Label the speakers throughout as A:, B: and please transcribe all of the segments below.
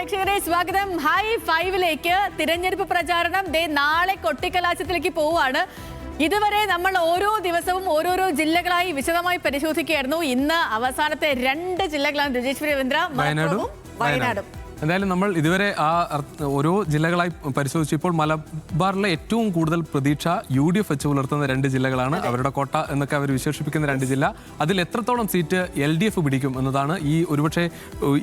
A: പ്രേക്ഷകരെ സ്വാഗതം. ഹൈ ഫൈവിലേക്ക് തിരഞ്ഞെടുപ്പ് പ്രചാരണം നാളെ കൊട്ടിക്കലാശത്തിലേക്ക് പോവുകയാണ്. ഇതുവരെ നമ്മൾ ഓരോ ദിവസവും ഓരോരോ ജില്ലകളായി വിശദമായി പരിശോധിക്കുകയായിരുന്നു. ഇന്ന് അവസാനത്തെ 2 ജില്ലകളാണ് രജേശ്വരി രവീന്ദ്ര, മലപ്പുറവും വയനാടും.
B: എന്തായാലും നമ്മൾ ഇതുവരെ ഓരോ ജില്ലകളായി പരിശോധിച്ചു. ഇപ്പോൾ മലബാറിലെ ഏറ്റവും കൂടുതൽ പ്രതീക്ഷ UDF വെച്ച് പുലർത്തുന്ന 2 ജില്ലകളാണ്. അവരുടെ കോട്ട എന്നൊക്കെ അവർ വിശേഷിപ്പിക്കുന്ന 2 ജില്ല. അതിൽ എത്രത്തോളം സീറ്റ് LDF പിടിക്കും എന്നതാണ് ഒരുപക്ഷെ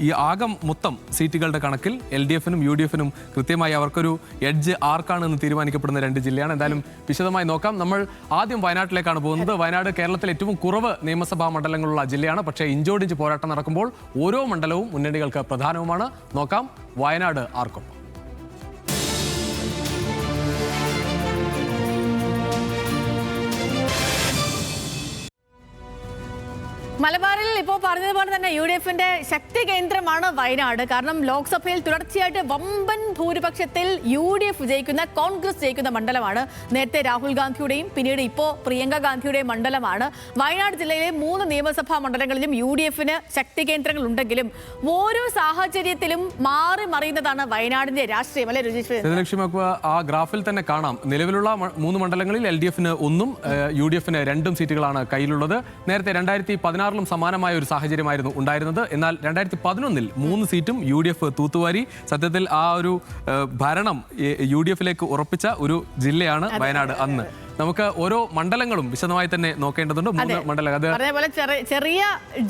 B: ഈ ആകം മൊത്തം സീറ്റുകളുടെ കണക്കിൽ LDF-നും UDF-നും കൃത്യമായി അവർക്കൊരു എഡ്ജ് ആർക്കാണെന്ന് തീരുമാനിക്കപ്പെടുന്ന 2 ജില്ലയാണ്. എന്തായാലും വിശദമായി നോക്കാം. നമ്മൾ ആദ്യം വയനാട്ടിലേക്കാണ് പോകുന്നത്. വയനാട് കേരളത്തിൽ ഏറ്റവും കുറവ് നിയമസഭാ മണ്ഡലങ്ങളുള്ള ജില്ലയാണ്. പക്ഷേ ഇഞ്ചോടിഞ്ച് പോരാട്ടം നടക്കുമ്പോൾ ഓരോ മണ്ഡലവും മുന്നണികൾക്ക് പ്രധാനവുമാണ്. നോക്കാം വയനാട് ആർക്കൊപ്പം.
A: മലബാറിൽ ഇപ്പോൾ പറഞ്ഞതുപോലെ തന്നെ UDF-ന്റെ ശക്തി കേന്ദ്രമാണ് വയനാട്. കാരണം ലോക്സഭയിൽ തുടർച്ചയായിട്ട് വമ്പൻ ഭൂരിപക്ഷത്തിൽ UDF ജയിക്കുന്ന, കോൺഗ്രസ് ജയിക്കുന്ന മണ്ഡലമാണ്. നേരത്തെ രാഹുൽ ഗാന്ധിയുടെയും പിന്നീട് ഇപ്പോൾ പ്രിയങ്ക ഗാന്ധിയുടെയും മണ്ഡലമാണ്. വയനാട് ജില്ലയിലെ 3 നിയമസഭാ മണ്ഡലങ്ങളിലും UDF-ന് ശക്തി കേന്ദ്രങ്ങൾ ഉണ്ടെങ്കിലും ഓരോ സാഹചര്യത്തിലും മാറി മറിയുന്നതാണ് വയനാടിന്റെ രാഷ്ട്രീയം, അല്ലെ രജേഷ്?
B: ആ ഗ്രാഫിൽ തന്നെ കാണാം. നിലവിലുള്ള 3 മണ്ഡലങ്ങളിൽ LDF-ന് 1ഉം UDF-ന് 2 സീറ്റുകളാണ് കയ്യിലുള്ളത്. നേരത്തെ 2016 സമാനമായ ഒരു സാഹചര്യമായിരുന്നു ഉണ്ടായിരുന്നത്. എന്നാൽ 2011-ൽ 3 സീറ്റും UDF തൂത്തുവാരി. സത്യത്തിൽ ആ ഒരു ഭരണം UDF-ലേക്ക് ഉറപ്പിച്ച ഒരു ജില്ലയാണ് വയനാട് അന്ന്. നമുക്ക് ഓരോ മണ്ഡലങ്ങളും വിശദമായി തന്നെ നോക്കേണ്ടതുണ്ട്. 3 മണ്ഡലങ്ങൾ
A: അതേപോലെ ചെറിയ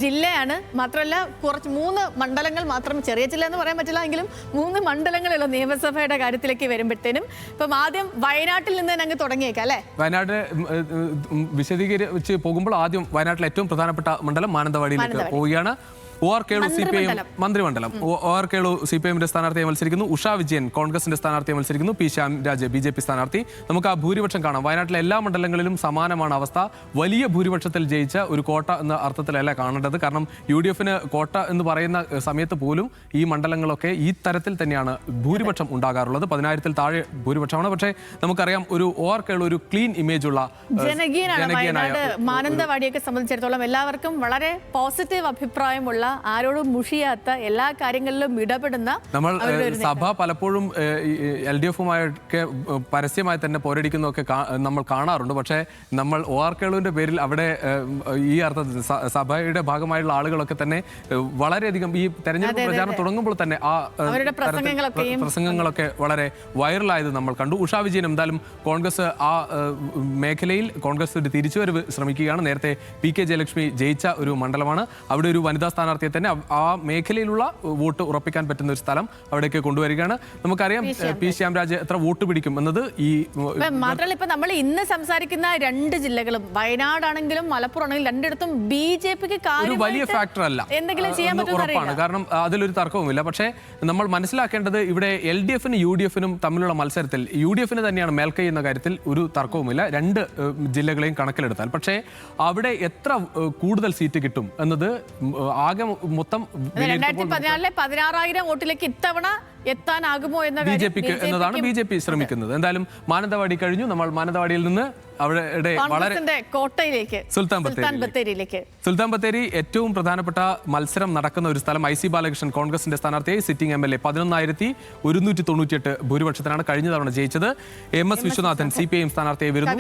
A: ജില്ലയാണ്. മാത്രമല്ല 3 മണ്ഡലങ്ങൾ മാത്രം, ചെറിയ ജില്ല എന്ന് പറയാൻ പറ്റില്ല എങ്കിലും 3 മണ്ഡലങ്ങളുള്ള നിയമസഭയുടെ കാര്യത്തിലേക്ക് വരുമ്പോഴത്തേനും ഇപ്പം ആദ്യം വയനാട്ടിൽ നിന്ന് അങ്ങ് തുടങ്ങിയേക്കാം, അല്ലെ?
B: വയനാട് വിശദീകരിച്ച് പോകുമ്പോൾ ആദ്യം വയനാട്ടിലെ ഏറ്റവും പ്രധാനപ്പെട്ട മണ്ഡലം മാനന്തവാടിയിലേക്ക് പോവുകയാണ്. OR Kelu CPI മന്ത്രിമണ്ഡലം. OR Kelu CPI-ന്റെ സ്ഥാനാർത്ഥിയെ മത്സരിക്കുന്നു. ഉഷാ വിജയൻ കോൺഗ്രസിന്റെ സ്ഥാനാർത്ഥിയെ മത്സരിക്കുന്നു. P ശ്യാംരാജ് BJP സ്ഥാനാർത്ഥി. നമുക്ക് ആ ഭൂരിപക്ഷം കാണാം. വയനാട്ടിലെ എല്ലാ മണ്ഡലങ്ങളിലും സമാനമാണ് അവസ്ഥ. വലിയ ഭൂരിപക്ഷത്തിൽ ജയിച്ച ഒരു കോട്ട എന്ന അർത്ഥത്തിലല്ല കാണേണ്ടത്. കാരണം UDF-ന് കോട്ട എന്ന് പറയുന്ന സമയത്ത് പോലും ഈ മണ്ഡലങ്ങളൊക്കെ ഈ തരത്തിൽ തന്നെയാണ് ഭൂരിപക്ഷം ഉണ്ടാകാറുള്ളത്. 10,000-ൽ താഴെ ഭൂരിപക്ഷമാണ്. പക്ഷേ നമുക്കറിയാം ഒരു OR കേളു ഒരു ക്ലീൻ ഇമേജ് ഉള്ള
A: ജനകീയനായ മാനന്തവാടിയൊക്കെ സംബന്ധിച്ചിടത്തോളം എല്ലാവർക്കും വളരെ പോസിറ്റീവ് അഭിപ്രായമുള്ള, ആരോടും മുഷിയാത്ത, എല്ലാ കാര്യങ്ങളിലും ഇടപെടുന്ന.
B: നമ്മൾ സഭ പലപ്പോഴും LDF-ഉമായൊക്കെ പരസ്യമായി തന്നെ പോരടിക്കുന്നതൊക്കെ നമ്മൾ കാണാറുണ്ട്. പക്ഷേ നമ്മൾ OR കേളുവിന്റെ പേരിൽ അവിടെ ഈ അർത്ഥത്തിൽ സഭയുടെ ഭാഗമായുള്ള ആളുകളൊക്കെ തന്നെ വളരെയധികം ഈ തെരഞ്ഞെടുപ്പ് പ്രചാരണം തുടങ്ങുമ്പോൾ തന്നെ ആ പ്രസംഗങ്ങളൊക്കെ വളരെ വൈറലായത് നമ്മൾ കണ്ടു. ഉഷാ വിജയൻ എന്തായാലും കോൺഗ്രസ് ആ മേഖലയിൽ കോൺഗ്രസ് ഒരു തിരിച്ചുവരവ് ശ്രമിക്കുകയാണ്. നേരത്തെ PK ജയലക്ഷ്മി ജയിച്ച ഒരു മണ്ഡലമാണ്. അവിടെ ഒരു വനിതാ സ്ഥാനാർത്ഥിയെ തന്നെ ആ മേഖലയിലുള്ള വോട്ട് ഉറപ്പിക്കാൻ പറ്റുന്ന ഒരു സ്ഥലം അവിടേക്ക് കൊണ്ടുവരികയാണ്. നമുക്കറിയാം P ശ്യാംരാജ് എത്ര വോട്ട് പിടിക്കും എന്നത് ഈ
A: മാത്രമല്ല ഇപ്പൊ നമ്മൾ ഇന്ന് സംസാരിക്കുന്ന 2 ജില്ലകളും വയനാടാണെങ്കിലും മലപ്പുറം ആണെങ്കിലും രണ്ടിടത്തും BJP-ക്ക്
B: ഒരു വലിയ ഫാക്ടർ അല്ല,
A: എന്തെങ്കിലും ചെയ്യാൻ
B: ഉറപ്പാണ്. കാരണം അതിലൊരു തർക്കവുമില്ല. പക്ഷേ നമ്മൾ മനസ്സിലാക്കേണ്ടത് ഇവിടെ LDF-നും UDF-നും തമ്മിലുള്ള മത്സരത്തിൽ UDF-ന് തന്നെയാണ് മേൽക്കൈ എന്ന കാര്യത്തിൽ ഒരു തർക്കവുമില്ല, 2 ജില്ലകളെയും കണക്കിലെടുത്താൽ. പക്ഷേ അവിടെ എത്ര കൂടുതൽ സീറ്റ് കിട്ടും എന്നത് ആകെ മൊത്തം
A: 2014-ലെ 16,000 വോട്ടിലേക്ക് ഇത്തവണ എത്താനാകുമോ എന്ന
B: BJP-ക്ക് എന്നതാണ് BJP ശ്രമിക്കുന്നത്. എന്തായാലും മാനന്തവാടി കഴിഞ്ഞു. നമ്മൾ മാനന്തവാടിയിൽ നിന്ന് അവിടെ വളരെ സുൽത്താൻ ബത്തേരി ഏറ്റവും പ്രധാനപ്പെട്ട മത്സരം നടക്കുന്ന ഒരു സ്ഥലം. IC ബാലകൃഷ്ണൻ കോൺഗ്രസിന്റെ സ്ഥാനാർത്ഥിയായി സിറ്റിംഗ് MLA 11,198 ഭൂരിപക്ഷത്തിനാണ് കഴിഞ്ഞ തവണ ജയിച്ചത്. MS വിശ്വനാഥൻ CPI സ്ഥാനാർത്ഥിയായി വരുന്നു.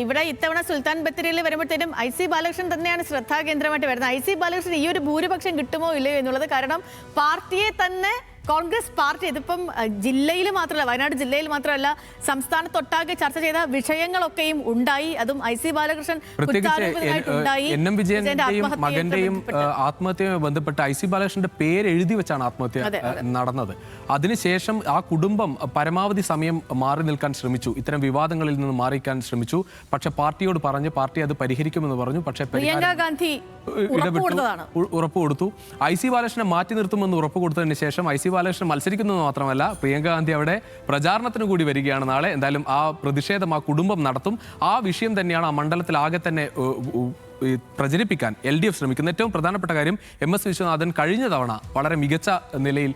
A: ഇവിടെ ഇത്തവണ സുൽത്താൻ ബത്തേരിയിൽ വരുമ്പോഴത്തേനും IC ബാലകൃഷ്ണൻ തന്നെയാണ് ശ്രദ്ധാകേന്ദ്രമായിട്ട് വരുന്നത്. IC ബാലകൃഷ്ണൻ ഈ ഒരു ഭൂരിപക്ഷം കിട്ടുമോ ഇല്ലയോ എന്നുള്ളത്. കാരണം പാർട്ടിയെ തന്നെ കോൺഗ്രസ് പാർട്ടി ഇതിപ്പം ജില്ലയിൽ മാത്രമല്ല, വയനാട് ജില്ലയിൽ മാത്രമല്ല സംസ്ഥാനത്തൊട്ടാകെ ചർച്ച ചെയ്ത വിഷയങ്ങളൊക്കെയും ഉണ്ടായി. അതും IC ബാലകൃഷ്ണൻ
B: NM വിജയന്റെയും മകന്റെയും ആത്മഹത്യയുമായി ബന്ധപ്പെട്ട് IC ബാലകൃഷ്ണന്റെ പേര് എഴുതി വെച്ചാണ് ആത്മഹത്യ നടന്നത്. അതിനുശേഷം ആ കുടുംബം പരമാവധി സമയം മാറി നിൽക്കാൻ ശ്രമിച്ചു, ഇത്തരം വിവാദങ്ങളിൽ നിന്ന് മാറിക്കാൻ ശ്രമിച്ചു. പക്ഷെ പാർട്ടിയോട് പറഞ്ഞ് പാർട്ടി അത് പരിഹരിക്കുമെന്ന് പറഞ്ഞു. പക്ഷേ
A: പ്രിയങ്ക ഗാന്ധി
B: ഉറപ്പ് കൊടുത്തു. IC ബാലകൃഷ്ണനെ മാറ്റി നിർത്തുമെന്ന് ഉറപ്പ് കൊടുത്തതിന് ശേഷം IC ബാലകൃഷ്ണൻ മത്സരിക്കുന്നത് മാത്രമല്ല പ്രിയങ്ക ഗാന്ധി അവിടെ പ്രചാരണത്തിന് കൂടി വരികയാണ് നാളെ. എന്തായാലും ആ പ്രതിഷേധം ആ കുടുംബം നടത്തും. ആ വിഷയം തന്നെയാണ് ആ മണ്ഡലത്തിൽ ആകെ തന്നെ പ്രചരിപ്പിക്കാൻ LDF ശ്രമിക്കുന്ന ഏറ്റവും പ്രധാനപ്പെട്ട കാര്യം MS വിശ്വനാഥൻ കഴിഞ്ഞ തവണ വളരെ മികച്ച നിലയിൽ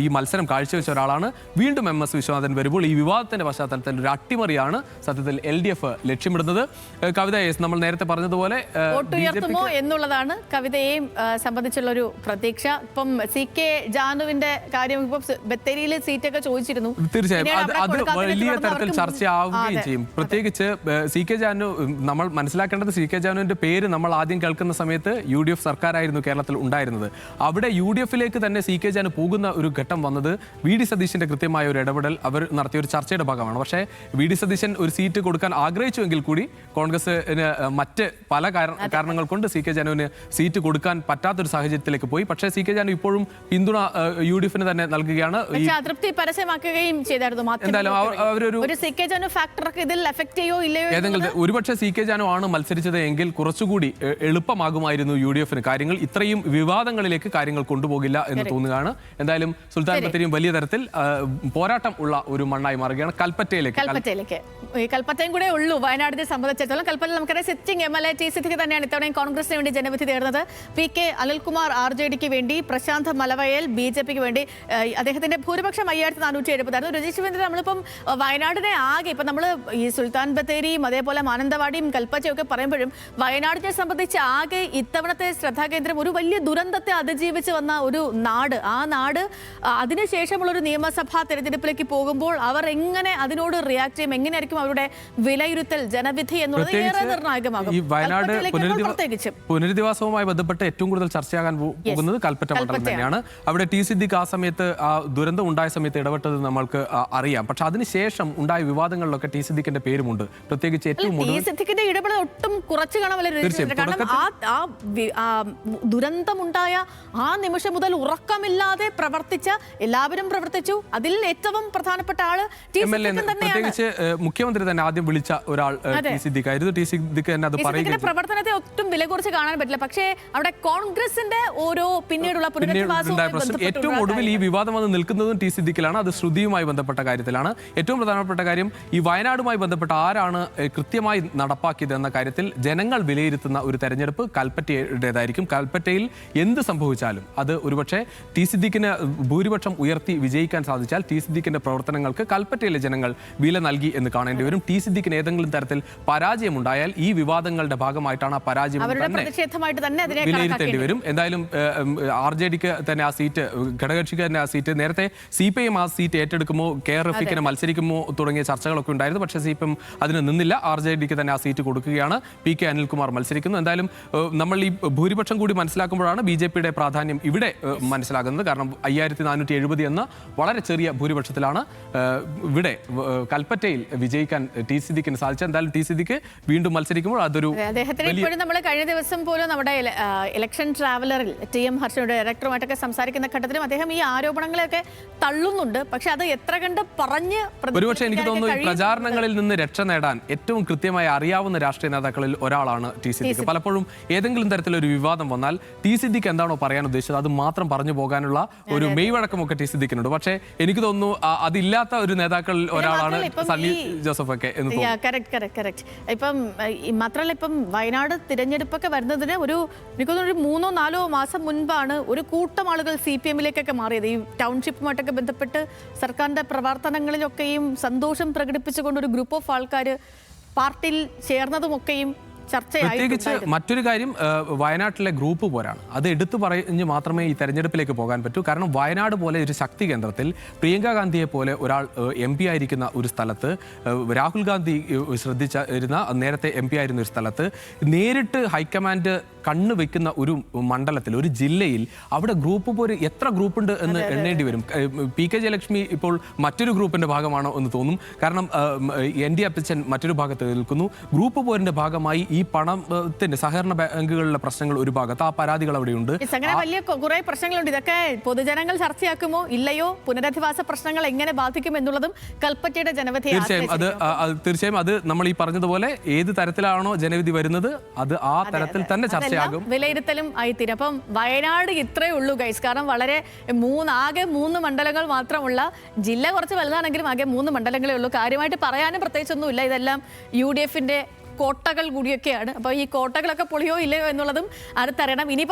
B: ഈ മത്സരം കാഴ്ചവെച്ച ഒരാളാണ്. വീണ്ടും MS വിശ്വനാഥൻ വരുമ്പോൾ ഈ വിവാദത്തിന്റെ പശ്ചാത്തലത്തിൽ ഒരു അട്ടിമറിയാണ് സത്യത്തിൽ LDF ലക്ഷ്യമിടുന്നത്. കവിത നമ്മൾ നേരത്തെ പറഞ്ഞതുപോലെ
A: വോട്ടുയർത്തുമോ എന്നുള്ളതാണ് കവിതയെയും സംബന്ധിച്ചുള്ള ഒരു പ്രതീക്ഷ. ഇപ്പം CK ജാനുവിന്റെ കാര്യം ഇപ്പൊ ബത്തേരിയിൽ സീറ്റൊക്കെ ചോദിച്ചിരുന്നു.
B: തീർച്ചയായും അത് വലിയ തരത്തിൽ ചർച്ചയാവുകയും ചെയ്യും. പ്രത്യേകിച്ച് CK ജാനു, നമ്മൾ മനസ്സിലാക്കേണ്ടത് CK ജാനുവിന്റെ പേര് നമ്മൾ ആദ്യം കേൾക്കുന്ന സമയത്ത് UDF സർക്കാരായിരുന്നു കേരളത്തിൽ ഉണ്ടായിരുന്നത്. അവിടെ UDFിലേക്ക് തന്നെ CK ജാനു പോകുന്ന ഒരു ഘട്ടം വന്നത് VD സതീശന്റെ കൃത്യമായ ഒരു ഇടപെടൽ അവർ നടത്തിയ ഒരു ചർച്ചയുടെ ഭാഗമാണ്. പക്ഷേ VD സതീശൻ ഒരു സീറ്റ് കൊടുക്കാൻ ആഗ്രഹിച്ചുവെങ്കിൽ കൂടി കോൺഗ്രസിന് മറ്റ് പല കാരണങ്ങൾ കൊണ്ട് CK ജാനുവിന് സീറ്റ് കൊടുക്കാൻ പറ്റാത്തൊരു സാഹചര്യത്തിലേക്ക് പോയി. പക്ഷേ CK ജാനു ഇപ്പോഴും പിന്തുണ UDFിന് തന്നെ നൽകുകയാണ്.
A: അതൃപ്തി പരസ്യമാക്കുകയും ചെയ്തായിരുന്നു.
B: എന്തായാലും അവരൊരു
A: CK ജാനു ഫാക്ടറൊക്കെ ഇതിൽ എഫക്ട് ചെയ്യോ ഇല്ലയോ
B: ഏതെങ്കിലും ഒരുപക്ഷെ CK ജാനു ആണ് മത്സരിച്ചത് എങ്കിൽ കുറച്ചുകൂടി എളുപ്പമാകുമായിരുന്നു UDFിന് കാര്യങ്ങൾ. ഇത്രയും വിവാദങ്ങളിലേക്ക് കാര്യങ്ങൾ കൊണ്ടുപോകില്ല എന്ന് തോന്നുകയാണ്. എന്തായാലും സുൽത്താൻ ബത്തേരിയും വലിയ തരത്തിൽ പോരാട്ടം ഉള്ള ഒരു മണ്ണായി മാറുകയാണ്. കൽപ്പറ്റയിലേക്ക്
A: ഈ കൽപ്പറ്റയും കൂടെ ഉള്ളൂ വയനാടിനെ സംബന്ധിച്ചിടത്തോളം. കൽപ്പറ്റയിൽ നമുക്കറിയാം സിറ്റിംഗ് MLA ടി സിദ്ദിഖ് തന്നെയാണ് ഇത്തവണയും കോൺഗ്രസിന് വേണ്ടി ജനവിധി തേടുന്നത്. PK അനിൽകുമാർ RJDക്ക് വേണ്ടി, പ്രശാന്ത് മലവയൽ BJPക്ക് വേണ്ടി. അദ്ദേഹത്തിന്റെ ഭൂരിപക്ഷം 5470 ആയിരുന്നു. രജീഷ് ശിവേന്ദ്രൻ, നമ്മളിപ്പം വയനാടിനെ ആകെ ഇപ്പം നമ്മൾ ഈ സുൽത്താൻ ബത്തേരിയും അതേപോലെ മാനന്തവാടിയും കൽപ്പറ്റയും ഒക്കെ പറയുമ്പോഴും വയനാടിനെ സംബന്ധിച്ച് ആകെ ഇത്തവണത്തെ ശ്രദ്ധാകേന്ദ്രം ഒരു വലിയ ദുരന്തത്തെ അതിജീവിച്ച് വന്ന ഒരു നാട്. ആ നാട് അതിനുശേഷമുള്ള ഒരു നിയമസഭാ തെരഞ്ഞെടുപ്പിലേക്ക് പോകുമ്പോൾ അവർ എങ്ങനെ അതിനോട് റിയാക്ട് ചെയ്യും, എങ്ങനെയായിരിക്കും അവരുടെ വിലയിരുത്തൽ, ജനവിധി എന്നുള്ളത് ഏറെ നിർണായകമാകും.
B: ഈ വയനാട് പുനരധിവാസവുമായി ബന്ധപ്പെട്ട് ഏറ്റവും കൂടുതൽ ചർച്ചയാകാൻ പോകുന്നത് കൽപ്പറ്റ മണ്ഡലം തന്നെയാണ്. അവിടെ ടി സിദ്ദിഖ് ആ സമയത്ത് ആ ദുരന്തം ഉണ്ടായ സമയത്ത് ഇടപെട്ടത് നമ്മൾക്ക് അറിയാം. പക്ഷെ അതിനുശേഷം ഉണ്ടായ വിവാദങ്ങളിലൊക്കെ ടി സിദ്ദിഖിന്റെ പേരുമുണ്ട്. പ്രത്യേകിച്ച് ഏറ്റവും
A: സിദ്ദിഖിന്റെ ഇടപെടൽ ഒട്ടും കുറച്ച് കാണാമല്ലോ. കാരണം ആ ദുരന്തമുണ്ടായ ആ നിമിഷം മുതൽ ഉറക്കമില്ലാതെ പ്രവർത്തിച്ച എല്ലാവരും പ്രവർത്തിച്ചു. അതിൽ ഏറ്റവും പ്രധാനപ്പെട്ട ആള്
B: പ്രത്യേകിച്ച് മുഖ്യമന്ത്രി തന്നെ ആദ്യം വിളിച്ച ഒരാൾ ടി സിദ്ദിഖ് ആയിരുന്നു. ടി സിദ്ദിഖ് തന്നെ അത് പറയുന്നത്
A: പ്രവർത്തനത്തെ ഒട്ടും വില കുറച്ച് കാണാൻ പറ്റില്ല. പക്ഷേ അവിടെ കോൺഗ്രസിന്റെ ഓരോ പിന്നീടുള്ള
B: ഏറ്റവും ഒടുവിൽ ഈ വിവാദം വന്ന് നിൽക്കുന്നതും ടി സിദ്ദിഖിലാണ്. അത് ശ്രുതിയുമായി ബന്ധപ്പെട്ട കാര്യത്തിലാണ്. ഏറ്റവും പ്രധാനപ്പെട്ട കാര്യം ഈ വയനാടുമായി ബന്ധപ്പെട്ട ആരാണ് കൃത്യമായി നടപ്പാക്കിയത് എന്ന കാര്യത്തിൽ ജനങ്ങൾ വിലയിരുത്തുന്ന ഒരു തെരഞ്ഞെടുപ്പ് കൽപ്പറ്റയുടേതായിരിക്കും. കൽപ്പറ്റയിൽ എന്ത് സംഭവിച്ചാലും അത് ഒരുപക്ഷെ ടി സിദ്ദിഖിന് ഭൂരിപക്ഷം ഉയർത്തി വിജയിക്കാൻ സാധിച്ചാൽ ടി സിദ്ദിഖിന്റെ പ്രവർത്തനങ്ങൾക്ക് കൽപ്പറ്റയിലെ ജനങ്ങൾ വില നൽകി എന്ന് കാണേണ്ടി വരും. ടി സിദ്ദിഖിന് ഏതെങ്കിലും തരത്തിൽ പരാജയമുണ്ടായാൽ ഈ വിവാദങ്ങളുടെ ഭാഗമായിട്ടാണ് ആ പരാജയം വിലയിരുത്തേണ്ടി വരും. എന്തായാലും RJDക്ക് തന്നെ ആ സീറ്റ്, ഘടകകക്ഷിക്ക് തന്നെ ആ സീറ്റ്, നേരത്തെ CPIM ആ സീറ്റ് ഏറ്റെടുക്കുമോ KRFിന് മത്സരിക്കുമോ തുടങ്ങിയ ചർച്ചകളൊക്കെ ഉണ്ടായിരുന്നു. പക്ഷേ CPIM അതിന് നിന്നില്ല. RJDക്ക് തന്നെ ആ സീറ്റ് കൊടുക്കുകയാണ്. PK അനിൽകുമാർ മത്സരിക്കുന്നു. എന്തായാലും നമ്മൾ ഈ ഭൂരിപക്ഷം കൂടി മനസ്സിലാക്കുമ്പോഴാണ് BJPയുടെ പ്രാധാന്യം ഇവിടെ മനസ്സിലാകുന്നത്. കാരണം 5470 എന്ന വളരെ ചെറിയ ഭൂരിപക്ഷത്തിലാണ് ഇവിടെ കൽപ്പറ്റയിൽ വിജയിക്കാൻ ടി സിദ്ദിഖിന് സാധിച്ചത്. എന്തായാലും ടി സിദ്ദിഖ് വീണ്ടും മത്സരിക്കുമ്പോൾ അതൊരു
A: അദ്ദേഹത്തിന് ഇപ്പോഴും നമ്മൾ കഴിഞ്ഞ ദിവസം പോലും നമ്മുടെ ഇലക്ഷൻ ട്രാവലറിൽ TM ഹർഷയുടെ ഡയറക്ടറുമായിട്ടൊക്കെ സംസാരിക്കുന്ന ഘട്ടത്തിലും അദ്ദേഹം ഈ ആരോപണങ്ങളെയൊക്കെ തള്ളുന്നുണ്ട്. പക്ഷെ അത് എത്ര കണ്ട് പറഞ്ഞ്
B: ഒരുപക്ഷെ എനിക്ക് തോന്നുന്നു ഈ പ്രചാരണങ്ങളിൽ നിന്ന് രക്ഷ നേടാൻ ഏറ്റവും കൃത്യമായി അറിയാവുന്ന രാഷ്ട്രീയ നേതാക്കളിൽ ഒരാളാണ് ടി സിദ്ദിഖ്. പലപ്പോഴും ഏതെങ്കിലും തരത്തിലൊരു വിവാദം വന്നാൽ ടി സിദ്ദിഖ് എന്താണോ പറയാൻ ഉദ്ദേശിച്ചത് അത് മാത്രം പറഞ്ഞു പോകാനുള്ള ഒരു മെയ്വഴക്കമൊക്കെ ടി സിദ്ദിഖിനുണ്ട്. പക്ഷേ എനിക്ക് തോന്നുന്നു അതില്ലാത്ത ഒരു നേതാക്കളിൽ ഒരാളാണ് സണ്ണി ജോസഫ് ഒക്കെ എന്ന്
A: തോന്നുന്നു. ഇപ്പം മാത്രമല്ല, ഇപ്പം വയനാട് തിരഞ്ഞെടുപ്പൊക്കെ വരുന്നതിന് എനിക്ക് തോന്നുന്നു ഒരു 3-4 മാസം മുൻപാണ് ഒരു കൂട്ടം ആളുകൾ CPMലേക്കൊക്കെ മാറിയത്. ഈ ടൗൺഷിപ്പുമായിട്ടൊക്കെ ബന്ധപ്പെട്ട് സർക്കാരിന്റെ പ്രവർത്തനങ്ങളിലൊക്കെയും സന്തോഷം പ്രകടിപ്പിച്ചുകൊണ്ട് ഒരു ഗ്രൂപ്പ് ഓഫ് ആൾക്കാർ പാർട്ടിയിൽ ചേർന്നതുമൊക്കെയും
B: പ്രത്യേകിച്ച് മറ്റൊരു കാര്യം വയനാട്ടിലെ ഗ്രൂപ്പ് പോരാണ്. അത് എടുത്തു പറഞ്ഞ് മാത്രമേ ഈ തെരഞ്ഞെടുപ്പിലേക്ക് പോകാൻ പറ്റൂ. കാരണം വയനാട് പോലെ ഒരു ശക്തി കേന്ദ്രത്തിൽ പ്രിയങ്ക ഗാന്ധിയെ പോലെ ഒരാൾ MP ആയിരിക്കുന്ന ഒരു സ്ഥലത്ത്, രാഹുൽ ഗാന്ധി ശ്രദ്ധിച്ചിരുന്ന നേരത്തെ MP ആയിരുന്ന ഒരു സ്ഥലത്ത് നേരിട്ട് ഹൈക്കമാൻഡ് കണ്ണു വെക്കുന്ന ഒരു മണ്ഡലത്തിൽ, ഒരു ജില്ലയിൽ അവിടെ ഗ്രൂപ്പ് പോര് എത്ര ഗ്രൂപ്പുണ്ട് എന്ന് എണ്ണേണ്ടി വരും. PK ജയലക്ഷ്മി ഇപ്പോൾ മറ്റൊരു ഗ്രൂപ്പിന്റെ ഭാഗമാണോ എന്ന് തോന്നും. കാരണം ND അപ്പച്ചൻ മറ്റൊരു ഭാഗത്ത് നിൽക്കുന്നു. ഗ്രൂപ്പ് പോരിന്റെ ഭാഗമായി ഈ പണത്തിന്റെ സഹകരണ ബാങ്കുകളിലെ പ്രശ്നങ്ങൾ ഒരു ഭാഗത്ത്, ആ പരാതികൾ അവിടെയുണ്ട്.
A: വലിയ കുറെ പ്രശ്നങ്ങളുണ്ട്. ഇതൊക്കെ പൊതുജനങ്ങൾ ചർച്ചയാക്കുമോ ഇല്ലയോ, പുനരധിവാസ പ്രശ്നങ്ങൾ എങ്ങനെ ബാധിക്കും എന്നുള്ളതും കൽപ്പറ്റയുടെ ജനവിധി
B: തീർച്ചയായും അത് നമ്മൾ ഈ പറഞ്ഞതുപോലെ ഏത് തരത്തിലാണോ ജനവിധി വരുന്നത് അത് ആ തരത്തിൽ തന്നെ ചർച്ചയാകും,
A: വിലയിരുത്തലും ആയിത്തീരും. അപ്പം വയനാട് ഇത്രയേ ഉള്ളൂ ഗൈസ്. കാരണം വളരെ ആകെ 3 മണ്ഡലങ്ങൾ മാത്രമുള്ള ജില്ല, കുറച്ച് വലുതാണെങ്കിലും ആകെ 3 മണ്ഡലങ്ങളേ ഉള്ളൂ. കാര്യമായിട്ട് പറയാനും പ്രത്യേകിച്ചൊന്നുമില്ല. ഇതെല്ലാം UDFന്റെ കോട്ടകൾ കൂടിയൊക്കെയാണ്. അപ്പോൾ ഈ കോട്ടകളൊക്കെ പൊളിയോ ഇല്ലയോ എന്നുള്ളതും അടുത്തറിയണം. ഇനിയിപ്പോൾ